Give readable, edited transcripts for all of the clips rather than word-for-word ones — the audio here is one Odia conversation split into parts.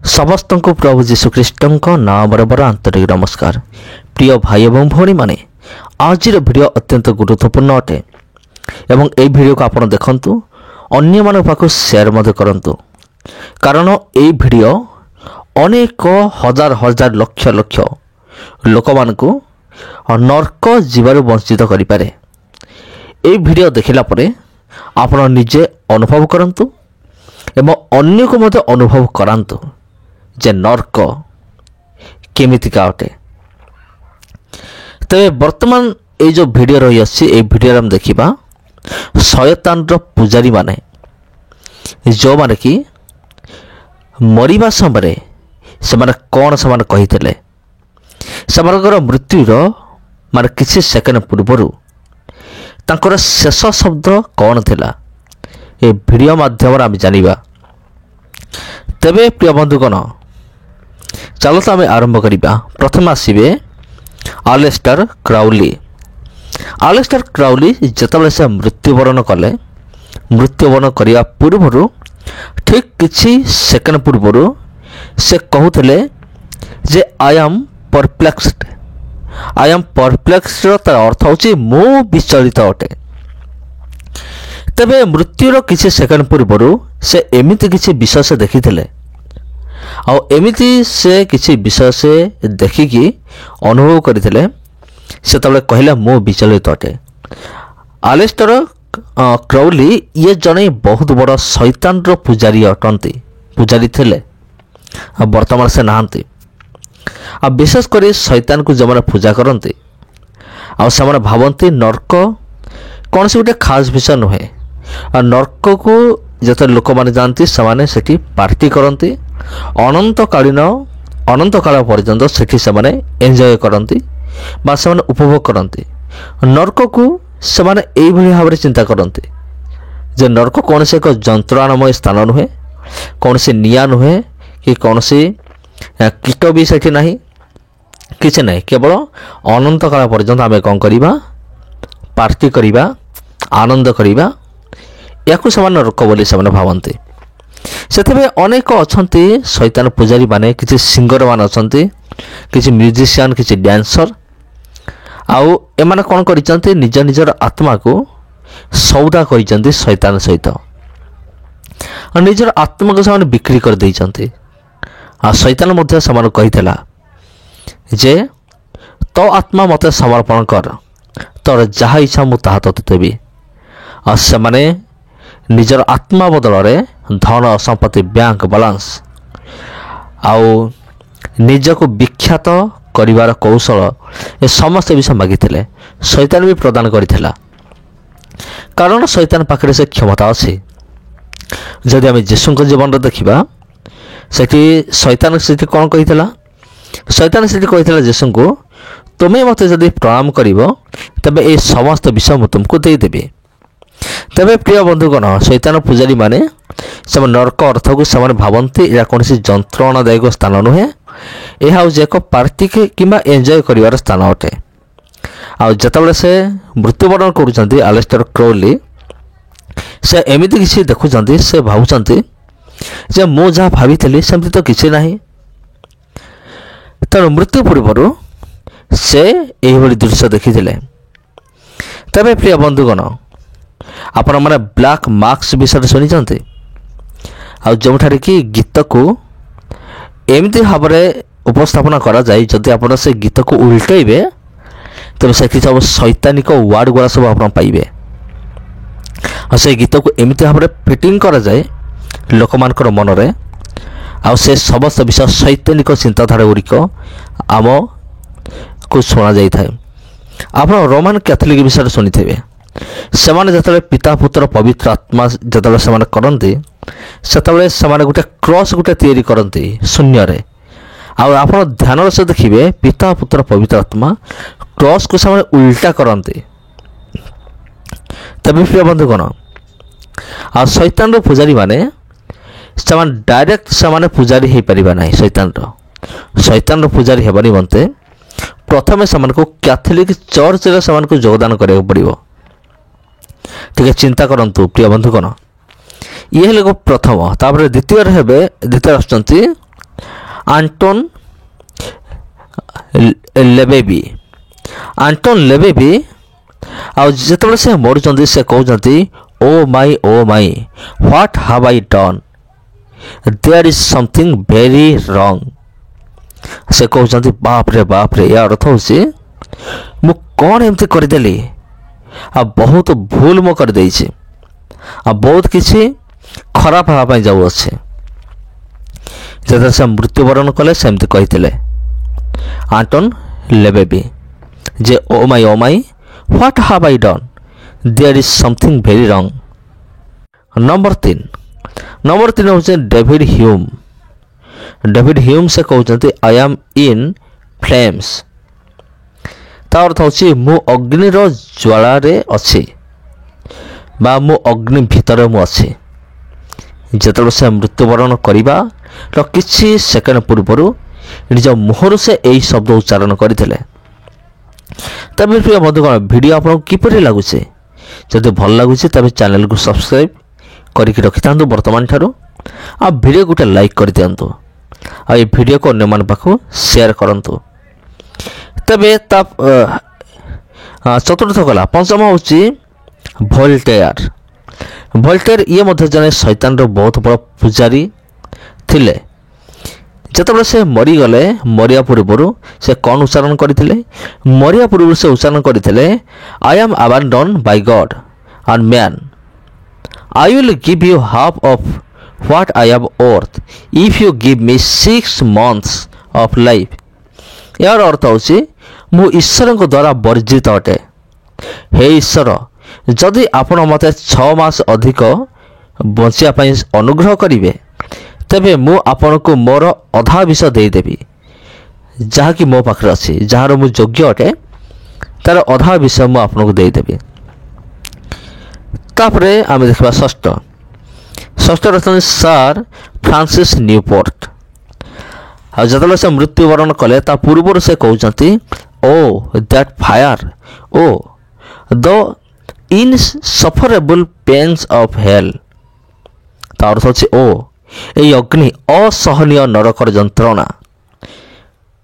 समस्त को प्रभु जीशुख्रीष्ट नाम बराबर आंतरिक नमस्कार। प्रिय भाई एवं भौणी माने आज वीडियो अत्यंत गुरुत्वपूर्ण अटे एवं ए वीडियो को आपण देखंतु अन्य मान पाखु शेयर मध्य करंतु कारण ए वीडियो अनेक हजार हजार लक्ष लक्ष लोक मानकु नरक जीवारु वंचित करि पारे। ए वीडियो देखिला परे आपण निजे अनुभव करंतु एवं अन्य को मध्य अनुभव करांतु जे नरक केमितिका अटे। तबे वर्तमान ये जो वीडियो रही आछि ए वीडियो हम देखिबा शयतान रो पुजारी माने जो माने कि मरिबा समय से माने कोन से माने कहितले समग्र मृत्युर माने किछि सेकेंड पूर्वरु तांकर शेष शब्द कोन थिला ए वीडियो माध्यम आम जानिबा। तेबे प्रिय बंधुगण चलो तो आम आरंभ करिबा। प्रथम आसीबे आलेस्टर क्राउली। आलेस्टर क्राउली जेतबेले से मृत्युवरण कले मृत्युवरण करिया पूर्वरु ठीक किछि सेकेंड पूर्वरु से कहूथिले जे I am perplexed. I am perplexed तार अर्थ होछि मु विचलित अटे। तेबे मृत्युर किछि सेकेंड पूर्वरु से एमिति किछि विषय से देखिथिले आ एमिति से किछि विषय से देखिकी अनुभव करथिले से तबले कहला मो विचलित अटे। आलेस्टर क्राउली ये जने बहुत बड़ शैतान रो पुजारी अटंती पुजारी थिले वर्तमान से नहांती आ विशेष करी शैतान को जमाने पूजा करंती आ से भावंती नरक कौन से गोटे खास विषय नुहे। नरक को जत लोक माने जानती से सेठी पार्टी करंती अनंत काल पर्यंत सेठी से एंजॉय करंती बा से उपभोग करंती। नरक को से एई भली भाव चिंता करंती जे नरक कौन से एक जंत्रणामय स्थान नुहे कौन से निया नुहे कि कौन से कीट भी सेठी नहीं किसी नहीं केवल अनंत काल पर्यंत आम कौन करिबा पार्टी करिबा आनंद करिबा याकु समान नरक बोली से भावती। से अनेक अच्छा शैतान पुजारी माने किसी सिंगर मान अच्छा किसी म्यूजिशियन किसी डांसर आउ एमाने कौन करिसंती निज निजर आत्मा को सौदा करिसंती शैतान सहित निजर आत्मा को से बिक्री कर देइसंती। आ शैतान मध्य समान कहितला जे तो आत्मा मते समर्पण कर तोर जहा इच्छा मु ताहा तते देबी। आ से माने निजर आत्मा बदल रे धन संपत्ति बैंक बैलेंस आउ निज को विख्यात करिवार कौशल ए समस्त विषय मागिथिले शैतान भी प्रदान करिथिला कारण शैतान पाखरे से क्षमता अछि। जदि आम यीशु जीवन देखिबा सेठी शैतान सेठी कौन कहिथिला शैतान सेठी कहिथिला यीशु को तुमे मते जदि प्रणाम करिवो तबे ए समस्त विषय मु तुमको दे देबे। तबे प्रिय बंधुगण शैतान पुजारी माने से नरक अर्थ को से भावती या कौन जंत्रणादायक स्थान नुहे यह हूँ एक पार्टी के किंबा एंजॉय करिवार स्थान अटे। आ जतबेले से मृत्युवरण करुचंती आलेस्टर क्राउली से एमिति किसी देखुचंती से भावुचंती जे मु जहाँ भावी सेमती तो किसी नहीं तेणु मृत्यु पूर्व से यही दृश्य देखी। तबे प्रिय बंधुगण आपण मैंने ब्लैक मार्क्स विषय शुणी आ जो कि गीत को एमती भाव में उपस्थापन करा जाए जदि आप से गीत को उल्टेबे तेज से सब शैतानिक वार्ड गुड़ा सब आप पाइबे। से गीत को एमती भाव में फिटिंग करा जाए लोक मानकर मन रे आ से समस्त विषय शैतानिक चिंताधारा गुड़िक आम को शुणा जाए। आप रोमान कैथोलिक विषय शुणी थे से जो पिता पुत्र पवित्र आत्मा जो से करती से गोटे क्रॉस गोटे तैयारी करती शून्य रे आप ध्यान से देखिए पिता पुत्र पवित्र आत्मा क्रॉस को से उल्टा करती। तबे प्रिय बंधुगण आ शैतान रो पुजारी माने से डायरेक्ट से पुजारी हो पारिबा नहीं। शैतान रो पुजारी हेबा निमंते प्रथमे से कैथोलिक चर्च रे से योगदान करिया पड़िबो। ठीक चिंता करंतु प्रिय बंधुगण ये प्रथम तापर द्वितीय आसुचंती ଆଣ୍ଟୋନ ଲେବେବି। ଆଣ୍ଟୋନ ଲେବେବି ଆଉ ଯେତେବେଳେ ସେ ମରୁଛନ୍ତି ସେ କହୁଛନ୍ତି oh my what have I done, there is something very wrong. ସେ କହୁଛନ୍ତି ବାପରେ ଏହା ଅର୍ଥ ହେଉଛି ମୁଁ କ'ଣ ଏମିତି କରିଦେଲି, ଆଉ ବହୁତ ଭୁଲ ମୁଁ କରିଦେଇଛି, ଆଉ ବହୁତ କିଛି ଖରାପ ହେବା ପାଇଁ ଯାଉଅଛି। ଯେତେବେଳେ ସେ ମୃତ୍ୟୁବରଣ କଲେ ସେମିତି କହିଥିଲେ ଆଣ୍ଟୋନ ଲେବେବି ଯେ oh my what have I done, there is something very wrong. Number 3 ହେଉଛି ଡେଭିଡ୍ ହ୍ୟୁମ୍। ଡେଭିଡ୍ ହ୍ୟୁମ୍ ସେ କହୁଛନ୍ତି ଆଇ ଆମ୍ ଇନ୍ ଫ୍ଲେମ୍ସ। ତା ଅର୍ଥ ହେଉଛି ମୁଁ ଅଗ୍ନିର ଜ୍ୱାଳାରେ ଅଛି ବା ମୁଁ ଅଗ୍ନି ଭିତରେ ମୁଁ ଅଛି। ଯେତେବେଳେ ସେ ମୃତ୍ୟୁବରଣ କରିବାର କିଛି ସେକେଣ୍ଡ ପୂର୍ବରୁ ନିଜ ମୁହଁରୁ ସେ ଏହି ଶବ୍ଦ ଉଚ୍ଚାରଣ କରିଥିଲେ। ତେବେ ପ୍ରିୟ ବନ୍ଧୁଗଣ, ଭିଡ଼ିଓ ଆପଣଙ୍କୁ କିପରି ଲାଗୁଛି? ଯଦି ଭଲ ଲାଗୁଛି ତେବେ ଚ୍ୟାନେଲକୁ ସବସ୍କ୍ରାଇବ୍ କରିକି ରଖିଥାନ୍ତୁ ବର୍ତ୍ତମାନ ଠାରୁ, ଆଉ ଭିଡ଼ିଓ ଗୋଟେ ଲାଇକ୍ କରିଦିଅନ୍ତୁ, ଆଉ এই ଭିଡ଼ିଓକୁ ଅନ୍ୟମାନଙ୍କ ପାଖକୁ ସେୟାର କରନ୍ତୁ। ତେବେ ତା ଚତୁର୍ଥ ଗଲା। ପଞ୍ଚମ ହେଉଛି ଭୋଲ୍ଟେୟାର। ଭୋଲ୍ଟେୟାର ଇଏ ମଧ୍ୟ ଜଣେ ଶୈତାନର ବହୁତ ବଡ଼ ପୂଜାରୀ ଥିଲେ। ଯେତେବେଳେ ସେ ମରିଗଲେ, ମରିବା ପୂର୍ବରୁ ସେ କ'ଣ ଉଚ୍ଚାରଣ କରିଥିଲେ? ମରିବା ପୂର୍ବରୁ ସେ ଉଚ୍ଚାରଣ କରିଥିଲେ I am abandon by God and man, I will give you half of what I have earth if you give me 6 months of life. ଏହାର ଅର୍ଥ ହେଉଛି ମୁଁ ଈଶ୍ୱରଙ୍କ ଦ୍ୱାରା ବର୍ଜିତ ଅଟେ। ହେ ଈଶ୍ୱର, ଯଦି ଆପଣ ମୋତେ 6 ମାସ ଅଧିକ ବଞ୍ଚିବା ପାଇଁ ଅନୁଗ୍ରହ କରିବେ ତେବେ ମୁଁ ଆପଣଙ୍କୁ ମୋର ଅଧା ବିଷ ଦେଇଦେବି, ଯାହାକି ମୋ ପାଖରେ ଅଛି, ଯାହାର ମୁଁ ଯୋଗ୍ୟ ଅଟେ ତାର ଅଧା ବିଷ ମୁଁ ଆପଣଙ୍କୁ ଦେଇଦେବି। ତାପରେ ଆମେ ଦେଖିବା ଷଷ୍ଠରେ ଅଛନ୍ତି ସାର୍ ଫ୍ରାନ୍ସିସ୍ ନ୍ୟୁପୋର୍ଟ। ଆଉ ଯେତେବେଳେ ସେ ମୃତ୍ୟୁବରଣ କଲେ ତା ପୂର୍ବରୁ ସେ କହୁଛନ୍ତି oh that fire oh the insufferable pains of hell. ତା ଅର୍ଥ ହେଉଛି ଓ এই ଅଗ୍ନି ଅସହନୀୟ ନରକର ଯନ୍ତ୍ରଣା।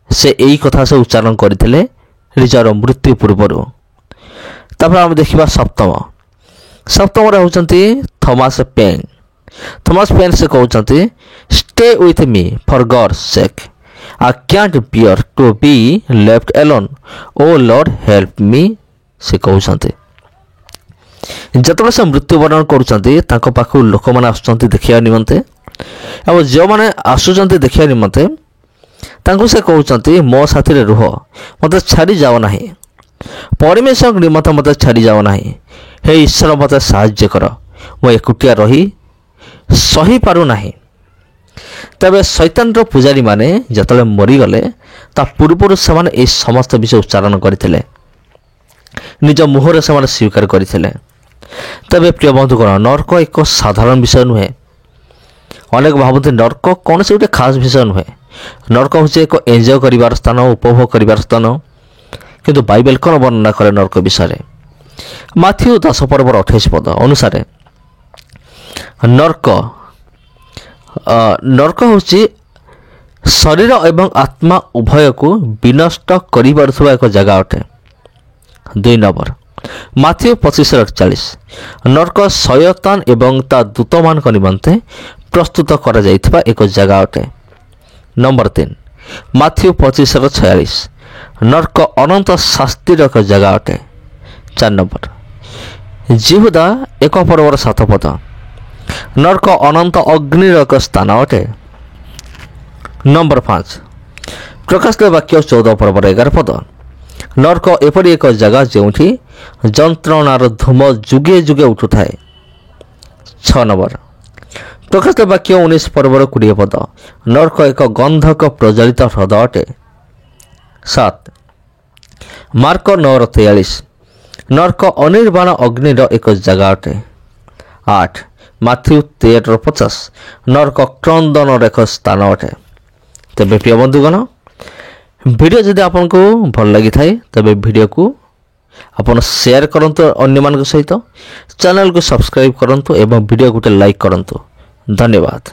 ସେ ଏହି କଥା ସେ ଉଚ୍ଚାରଣ କରିଥିଲେ ନିଜର ମୃତ୍ୟୁ ପୂର୍ବରୁ। ତାପରେ ଆମେ ଦେଖିବା ସପ୍ତମରେ ହେଉଛନ୍ତି ଥମାସ ପେନ୍। ସେ କହୁଛନ୍ତି stay with me for God's sake, I can't bear to be left alone, O Lord help me. ସେ କହୁଛନ୍ତି ଯେତେବେଳେ ସେ ମୃତ୍ୟୁବରଣ କରୁଛନ୍ତି ତାଙ୍କ ପାଖକୁ ଲୋକମାନେ ଆସୁଛନ୍ତି ଦେଖିବା ନିମନ୍ତେ, ଆଉ ଯେଉଁମାନେ ଆସୁଛନ୍ତି ଦେଖିବା ନିମନ୍ତେ ତାଙ୍କୁ ସେ କହୁଛନ୍ତି ମୋ ସାଥିରେ ରୁହ, ମୋତେ ଛାଡ଼ି ଯାଅ ନାହିଁ, ପରମେଶ୍ୱରଙ୍କ ନିମନ୍ତେ ମୋତେ ଛାଡ଼ି ଯାଅ ନାହିଁ। ହେ ଈଶ୍ୱର, ମୋତେ ସାହାଯ୍ୟ କର, ମୁଁ ଏକୁଟିଆ ରହି ସହିପାରୁନାହିଁ। ତେବେ ଶୈତାନର ପୂଜାରୀମାନେ ଯେତେବେଳେ ମରିଗଲେ ତା ପୂର୍ବରୁ ସେମାନେ ଏହି ସମସ୍ତ ବିଷୟ ଉଚ୍ଚାରଣ କରିଥିଲେ, ନିଜ ମୁହଁରେ ସେମାନେ ସ୍ୱୀକାର କରିଥିଲେ। ତେବେ ପ୍ରିୟ ବନ୍ଧୁଗଣ, ନର୍କ ଏକ ସାଧାରଣ ବିଷୟ ନୁହେଁ। ଅନେକ ଭାବନ୍ତି ନର୍କ କୌଣସି ଗୋଟେ ଖାସ୍ ବିଷୟ ନୁହେଁ। ନର୍କ ହେଉଛି ଏକ ଏନ୍ଜୟ କରିବାର ସ୍ଥାନ, ଉପଭୋଗ କରିବାର ସ୍ଥାନ। କିନ୍ତୁ ବାଇବେଲ କ'ଣ ବର୍ଣ୍ଣନା କରେ ନର୍କ ବିଷୟରେ? ମାଥିଉ 10:28 ଅନୁସାରେ ନର୍କ ହେଉଛି ଶରୀର ଏବଂ ଆତ୍ମା ଉଭୟକୁ ବିନଷ୍ଟ କରିପାରୁଥିବା ଏକ ଜାଗା ଅଟେ। 2 ନମ୍ବର ମାଥିଉ 25:41 ନର୍କ ଶୟତାନ ଏବଂ ତା ଦୂତମାନଙ୍କ ନିମନ୍ତେ ପ୍ରସ୍ତୁତ କରାଯାଇଥିବା ଏକ ଜାଗା ଅଟେ। ନମ୍ବର 3 ମାଥିଉ 25:46 ନର୍କ ଅନନ୍ତ ଶାସ୍ତିର ଏକ ଜାଗା ଅଟେ। 4 ନମ୍ବର ଜିହୁଦା 1:7 ନର୍କ ଅନନ୍ତ ଅଗ୍ନିର ଏକ ସ୍ଥାନ ଅଟେ। ନମ୍ବର 5 ପ୍ରକାଶିତ ବାକ୍ୟ 14:11 ନର୍କ ଏପରି ଏକ ଜାଗା ଯେଉଁଠି ଯନ୍ତ୍ରଣାର ଧୂମ ଯୁଗେ ଯୁଗେ ଉଠୁଥାଏ। 6 ନମ୍ବର ପ୍ରକାଶିତ ବାକ୍ୟ 19:20 ନର୍କ ଏକ ଗନ୍ଧକ ପ୍ରଜ୍ୱଳିତ ହ୍ରଦ ଅଟେ। 7 ମାର୍କ 9:43 ନର୍କ ଅନିର୍ବାଣ ଅଗ୍ନିର ଏକ ଜାଗା ଅଟେ। 8 ମାଥିଉ 13:50 ନର୍କ କ୍ରନ୍ଦନର ଏକ ସ୍ଥାନ ଅଟେ। ତେବେ ପ୍ରିୟ ବନ୍ଧୁଗଣ, ଭିଡ଼ିଓ ଯଦି ଆପଣଙ୍କୁ ଭଲ ଲାଗିଥାଏ ତେବେ ଭିଡ଼ିଓକୁ ଆପଣ ସେୟାର କରନ୍ତୁ ଅନ୍ୟମାନଙ୍କ ସହିତ, ଚ୍ୟାନେଲକୁ ସବସ୍କ୍ରାଇବ୍ କରନ୍ତୁ ଏବଂ ଭିଡ଼ିଓ ଗୋଟେ ଲାଇକ୍ କରନ୍ତୁ। ଧନ୍ୟବାଦ।